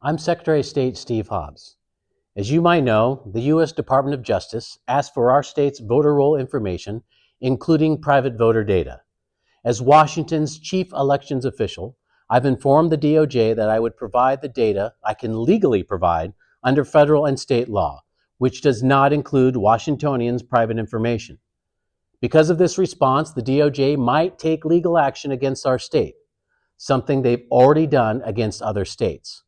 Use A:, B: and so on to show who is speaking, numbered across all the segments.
A: I'm Secretary of State Steve Hobbs. As you might know, the U.S. Department of Justice asked for our state's voter roll information, including private voter data. As Washington's chief elections official, I've informed the DOJ that I would provide the data I can legally provide under federal and state law, which does not include Washingtonians' private information. Because of this response, the DOJ might take legal action against our state, something they've already done against other states.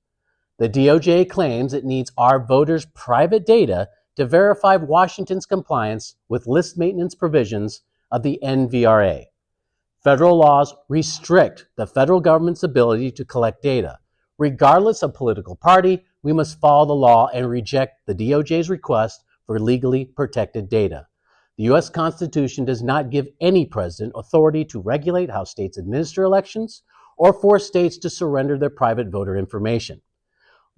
A: The DOJ claims it needs our voters' private data to verify Washington's compliance with list maintenance provisions of the NVRA. Federal laws restrict the federal government's ability to collect data. Regardless of political party, we must follow the law and reject the DOJ's request for legally protected data. The U.S. Constitution does not give any president authority to regulate how states administer elections or force states to surrender their private voter information.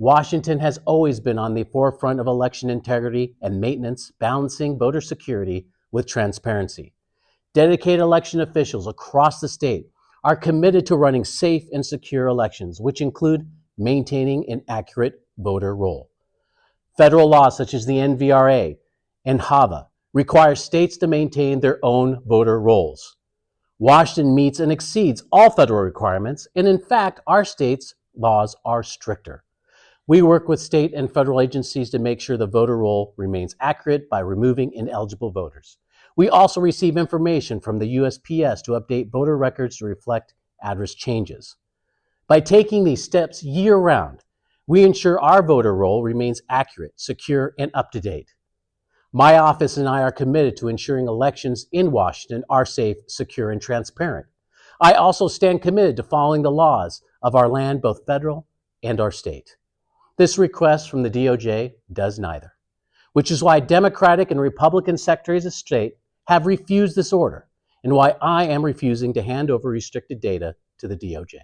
A: Washington has always been on the forefront of election integrity and maintenance, balancing voter security with transparency. Dedicated election officials across the state are committed to running safe and secure elections, which include maintaining an accurate voter roll. Federal laws such as the NVRA and HAVA require states to maintain their own voter rolls. Washington meets and exceeds all federal requirements, and in fact, our state's laws are stricter. We work with state and federal agencies to make sure the voter roll remains accurate by removing ineligible voters. We also receive information from the USPS to update voter records to reflect address changes. By taking these steps year-round, we ensure our voter roll remains accurate, secure, and up-to-date. My office and I are committed to ensuring elections in Washington are safe, secure, and transparent. I also stand committed to following the laws of our land, both federal and our state. This request from the DOJ does neither, which is why Democratic and Republican secretaries of state have refused this order and why I am refusing to hand over restricted data to the DOJ.